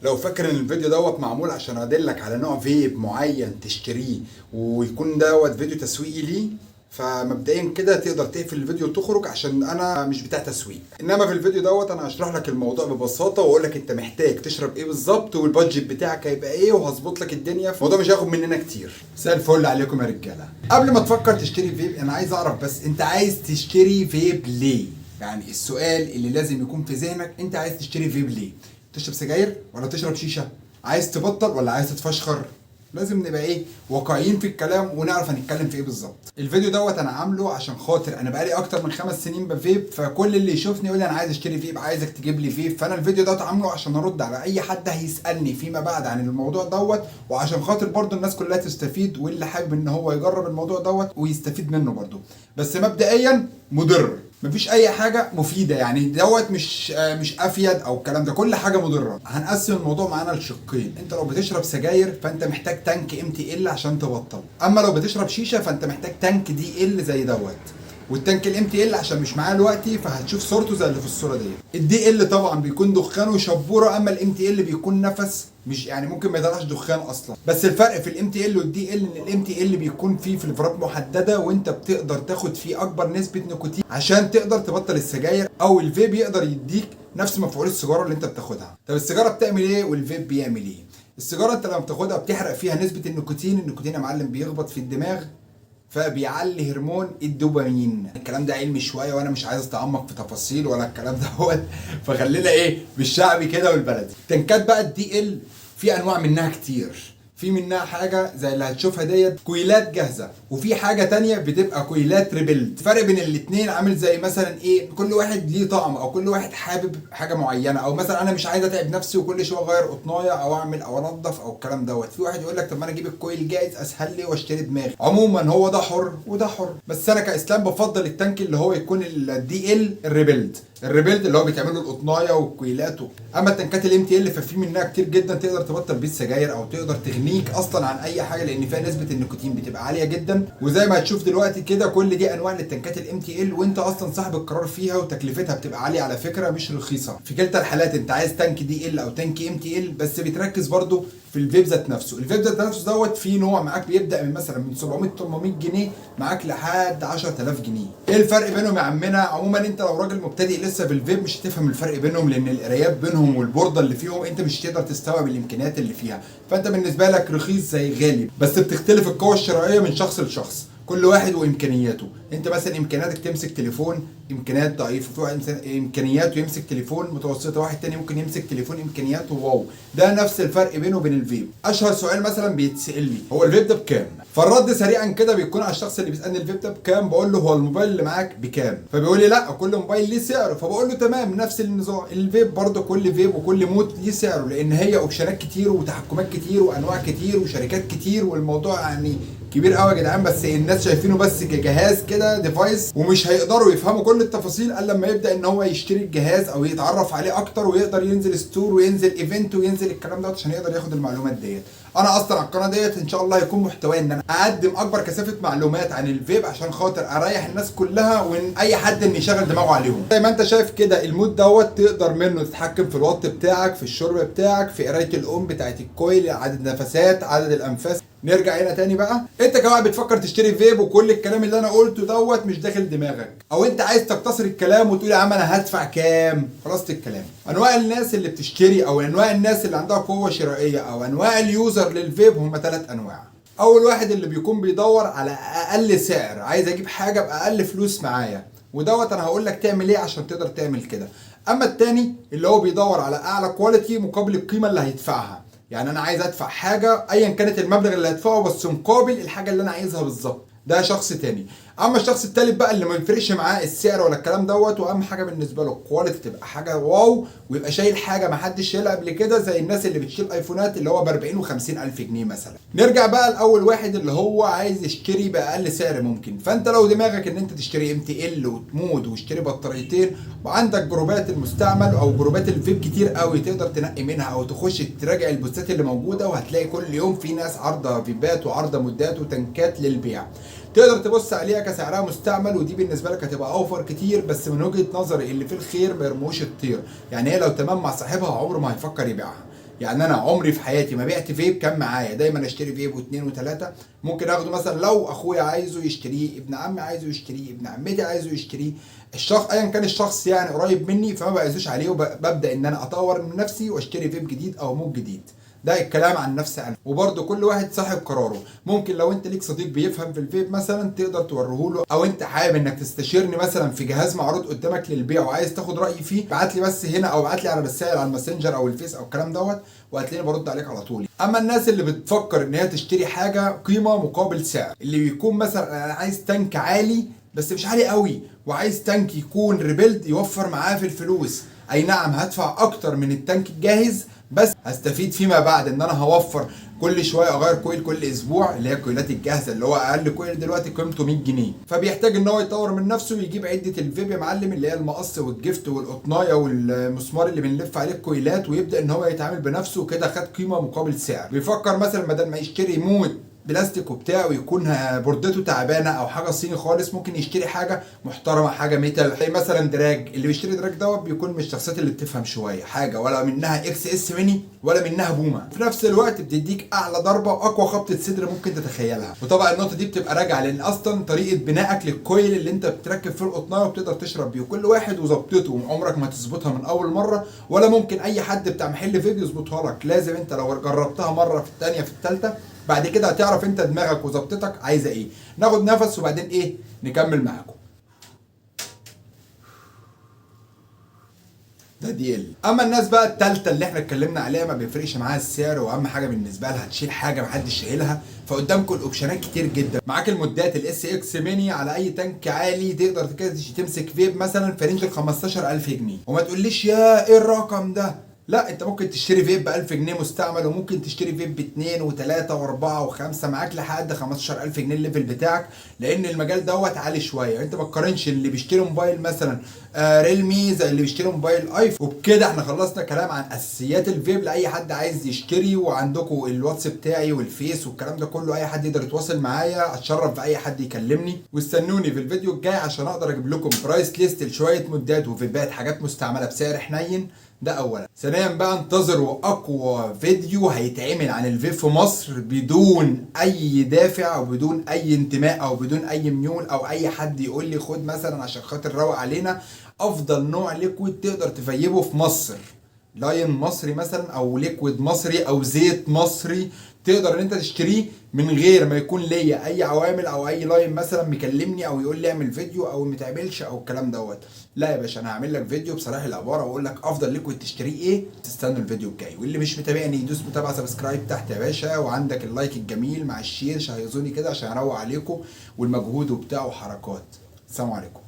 لو فاكر ان الفيديو دوت معمول عشان ادلك على نوع فيب معين تشتريه ويكون دوت فيديو تسويقي ليه، فمبدئيا كده تقدر تقفل الفيديو وتخرج عشان انا مش بتاع تسويق. انما في الفيديو دوت انا هشرح لك الموضوع ببساطه واقول لك انت محتاج تشرب ايه بالظبط والبادجت بتاعك هيبقى ايه، وهظبط لك الدنيا. الموضوع مش هياخد مننا كتير. مساء الفل عليكم يا رجاله. قبل ما تفكر تشتري فيب انا عايز اعرف بس انت عايز تشتري فيب ليه؟ يعني السؤال اللي لازم يكون في ذهنك، انت عايز تشتري فيب ليه؟ تشرب سجاير ولا تشرب شيشه؟ عايز تبطل ولا عايز تتفشخر؟ لازم نبقى ايه واقعيين في الكلام ونعرف هنتكلم في ايه بالظبط. الفيديو دوت انا عامله عشان خاطر انا بقالي اكتر من 5 سنين بفيب، فكل اللي يشوفني يقول لي انا عايز اشتري فيب، عايزك تجيب لي فيب. فانا الفيديو دوت عامله عشان ارد على اي حد هيسالني فيما بعد عن الموضوع دوت، وعشان خاطر برضو الناس كلها تستفيد، واللي حابب ان هو يجرب الموضوع دوت ويستفيد منه برضو. بس مبدئيا مضر، مفيش اي حاجه مفيده، يعني دوت مش افيد او الكلام ده، كل حاجه مضره. هنقسم الموضوع معانا لشقين. انت لو بتشرب سجاير فانت محتاج تانك MTL عشان تبطل، اما لو بتشرب شيشه فانت محتاج تانك DL زي دوت. والتانك MTL عشان مش معاه دلوقتي فهتشوف صورته زي اللي في الصوره دي. DL طبعا بيكون دخان وشبوره، اما MTL بيكون نفس، مش يعني ممكن ما يطلعش دخان اصلا. بس الفرق في MTL والDL ان MTL بيكون فيه فليفرات محدده وانت بتقدر تاخد فيه اكبر نسبه نيكوتين عشان تقدر تبطل السجاير، او الفيب يقدر يديك نفس مفعول السيجاره اللي انت بتاخدها. طب السيجاره بتعمل ايه والفيب بيعمل ايه؟ السيجاره انت لما بتاخدها بتحرق فيها نسبه النيكوتين يا معلم بيخبط في الدماغ فبيعلي هرمون الدوبامين. الكلام ده علمي شويه وانا مش عايز اتعمق في تفاصيل ولا الكلام دوت، فخلينا ايه بالشعبي كده والبلدي. تنكات بقى الDL في انواع منها كتير. في منها حاجه زي اللي هتشوفها ديت كويلات جاهزه، وفي حاجه تانية بتبقى كويلات ريبيلد. الفرق بين الاتنين عامل زي مثلا ايه، كل واحد ليه طعم او كل واحد حابب حاجه معينه، او مثلا انا مش عايز اتعب نفسي وكل شويه اغير قطنايه او اعمل او انضف او الكلام دوت. في واحد يقول لك طب ما انا اجيب الكويل جاهز اسهل لي واشتري دماغي. عموما هو ده حر وده حر، بس انا كاسلام بفضل التانك اللي هو يكون الDL الريبيلد اللي هو بيتعمل له القطنايه والكويلات. اما التنكات MTL ففي منها كتير جدا تقدر تبطل بيه السجاير او تقدر تغنيك اصلا عن اي حاجه، لان فيها نسبه النيكوتين بتبقى عاليه جدا. وزي ما هتشوف دلوقتي كده كل دي انواع للتنكات MTL، وانت اصلا صاحب القرار فيها، وتكلفتها بتبقى عاليه على فكره مش رخيصه. في كلتا الحالات انت عايز تانك DL او تانك MTL، بس بتركز برضو في الفيب ذات نفسه. الفيب ذات نفسه دوت في نوع معاك بيبدا من مثلا من 700 800 جنيه معاك لحد 10000 جنيه. ايه الفرق بينهم يا عمنا؟ عموما انت لو راجل مبتدئ لسه في الفيب مش هتفهم الفرق بينهم، لان القرايات بينهم والبورده اللي فيهم انت مش هتقدر تستوعب الامكانيات اللي فيها، فانت بالنسبه لك رخيص زي غالي. بس بتختلف القوه الشرائيه من شخص لشخص، كل واحد وامكانياته. انت مثلا امكانياتك تمسك تليفون امكانيات ضعيفه، في واحد امكانياته يمسك تليفون متوسطه، واحد تاني ممكن يمسك تليفون امكانياته واو. ده نفس الفرق بينه وبين الفيب. اشهر سؤال مثلا بيتسال لي هو الفيب ده بكام؟ فالرد سريعا كده بيكون على الشخص اللي بيسالني الفيب ده بكام، بقول له هو الموبايل اللي معاك بكام؟ فبيقول لي لا كل موبايل ليه سعره، فبقول له تمام نفس النظام. الفيب برضه كل فيب وكل مود ليه سعره، لان هي اوبشنات كتير وتحكمات كتير وانواع كتير وشركات كتير، والموضوع يعني كبير قوي يا جدعان. بس الناس شايفينه بس كجهاز كده ديفايس، ومش هيقدروا يفهموا كل التفاصيل الا لما يبدا ان هو يشتري الجهاز او يتعرف عليه اكتر، ويقدر ينزل ستور وينزل ايفنت وينزل الكلام ده عشان يقدر ياخد المعلومات ديت. انا اصلا على القناه ديت ان شاء الله هيكون محتواي ان انا اقدم اكبر كثافه معلومات عن الفيب عشان خاطر اريح الناس كلها، وان اي حد ان يشغل دماغه عليهم. زي ما انت شايف كده المود دوت تقدر منه تتحكم في الوات بتاعك، في الشرب بتاعك، في قرايه الام بتاعت الكويل، عدد النفسات، عدد الانفاس. نرجع هنا تاني بقى، انت كواحد بتفكر تشتري فيب وكل الكلام اللي انا قلته دوت مش داخل دماغك، او انت عايز تقتصر الكلام وتقول يا عم انا هدفع كام، خلاص الكلام. انواع الناس اللي بتشتري او انواع الناس اللي عندها قوه شرائيه او انواع اليوزر للفيب هم 3 انواع. اول واحد اللي بيكون بيدور على اقل سعر، عايز اجيب حاجه باقل فلوس معايا، ودوت انا هقول لك تعمل ايه عشان تقدر تعمل كده. اما التاني اللي هو بيدور على اعلى كواليتي مقابل القيمه اللي هيدفعها، يعني انا عايز ادفع حاجه ايا كانت المبلغ اللي هدفعه بس مقابل الحاجه اللي انا عايزها بالظبط، ده شخص تاني. اما الشخص التالت بقى اللي ما يفرقش معاه السعر ولا الكلام دوت، واهم حاجه بالنسبه له الكواليتي تبقى حاجه واو، ويبقى شايل حاجه ما حدش شايلها قبل كده، زي الناس اللي بتشيل ايفونات اللي هو ب 40 و50 الف جنيه مثلا. نرجع بقى لاول واحد اللي هو عايز يشتري باقل سعر ممكن. فانت لو دماغك ان انت تشتري MTL وتمود وتشتري بطاريتين، وعندك جروبات المستعمل او جروبات الفيب كتير قوي تقدر تنقي منها، او تخش تراجع البوستات اللي موجوده، وهتلاقي كل يوم في ناس عارضه فيبات وعارضه مودات وتنكات للبيع، تقدر تبص عليها كسعرها مستعمل، ودي بالنسبه لك هتبقى اوفر كتير. بس من وجهه نظري اللي في الخير ما يرموش الطير، يعني هي لو تمام مع صاحبها عمره ما هيفكر يبيعها. يعني انا عمري في حياتي ما بعت فيب كان معايا، دايما اشتري فيب واثنين وثلاثه. ممكن اخده مثلا لو اخويا عايزه يشتريه، ابن عمي عايزه يشتريه، ابن عمتي عايزه يشتريه، الشخص ايا كان الشخص يعني قريب مني، فما بعزوش عليه وببدا ان انا اطور من نفسي واشتري فيب جديد او موج جديد. ده الكلام عن نفسي انا. وبرده كل واحد صاحب قراره. ممكن لو انت ليك صديق بيفهم في الفيب مثلا تقدر توريه له، او انت حابب انك تستشيرني مثلا في جهاز معروض قدامك للبيع وعايز تاخد رايي فيه، ابعت لي بس هنا او ابعت لي على رسائل على الماسنجر او الفيس او الكلام دوت، وهتلاقيني برد عليك على طول. اما الناس اللي بتفكر ان هي تشتري حاجه قيمه مقابل سعر، اللي بيكون مثلا انا عايز تانك عالي بس مش عالي قوي، وعايز تانك يكون ريبيلد يوفر معاه في الفلوس، اي نعم هدفع اكتر من التانك الجاهز بس هستفيد فيما بعد ان انا هوفر كل شويه اغير كويل كل اسبوع، اللي هي الكويلات الجاهزه اللي هو اقل كويل دلوقتي قيمته 100 جنيه. فبيحتاج ان هو يطور من نفسه ويجيب عده الفيب يا معلم، اللي هي المقص والجفت والقطنايه والمسمار اللي بنلف عليه الكويلات، ويبدا ان هو يتعامل بنفسه وكده خد قيمه مقابل سعر. بيفكر مثلا بدل ما يشتري مود بلاستيك وبتاع ويكون بوردته تعبانه او حاجه صيني خالص، ممكن يشتري حاجه محترمه، حاجه ميتال، زي مثلا دراج. اللي بيشتري دراج دوت بيكون من الشخصيات اللي بتفهم شويه، حاجه ولا منها اكس اس ميني ولا منها بوما، في نفس الوقت بتديك اعلى ضربه واقوى خبطه صدر ممكن تتخيلها. وطبعا النقطه دي بتبقى راجعه لان اصلا طريقه بنائك للكويل اللي انت بتركب فيه القطنايه وبتقدر تشرب بيه، كل واحد وظبطته، عمرك ما تظبطها من اول مره، ولا ممكن اي حد بتاع محل فيديو يظبطها لك. لازم انت لو جربتها مره في الثانيه في الثالثه بعد كده هتعرف انت دماغك وظبطتك عايزه ايه. ناخد نفس وبعدين ايه نكمل معاكم. ده دي اما الناس بقى التالتة اللي احنا اتكلمنا عليها ما بيفرقش معاها السعر، واهم حاجه بالنسبه لها تشيل حاجه محدش شايلها، فقدامكم الاوبشنات كتير جدا. معاك المودات الاس اكس ميني على اي تانك عالي، تقدر كده تمسك فيب مثلا في رينج ال 15000 جنيه. وما تقوليش يا ايه الرقم ده، لا انت ممكن تشتري فيب ب 1000 جنيه مستعمل، وممكن تشتري فيب ب 2 و3 و4 و5 معاك لحد 15000 جنيه الليفل بتاعك، لان المجال دوت عالي شويه. انت ما تقارنش اللي بيشتري موبايل مثلا ريلمي زي اللي بيشتري موبايل ايفون. وبكده احنا خلصنا كلام عن اساسيات الفيب لاي حد عايز يشتري. وعندكم الواتس بتاعي والفيس والكلام ده كله، اي حد يقدر يتواصل معايا، اتشرف باي حد يكلمني. واستنوني في الفيديو الجاي عشان اقدر اجيب لكم برايس ليست لشويه مودات وفيبات حاجات مستعمله بسعر حنين. ده اولا. ثانيا بقى انتظروا اقوى فيديو هيتعمل عن الفيب في مصر بدون اي دافع او بدون اي انتماء او بدون اي ميول او اي حد يقول لي خد مثلا عشان خاطر روق علينا. افضل نوع ليكويد تقدر تفيبه في مصر، لاين مصري مثلا او ليكويد مصري او زيت مصري تقدر ان انت تشتريه من غير ما يكون ليا اي عوامل او اي لاين مثلا مكلمني او يقول لي اعمل فيديو او ما تعملش او الكلام دوت. لا يا باشا، انا هعمل لك فيديو بصراحه العباره واقول لك افضل ليكويد تشتريه ايه. تستنوا الفيديو الجاي. واللي مش متابعني يدوس متابعه سبسكرايب تحت يا باشا، وعندك اللايك الجميل مع الشير شهيزوني كده عشان اروق عليكم والمجهود وبتاع وحركات. السلام عليكم.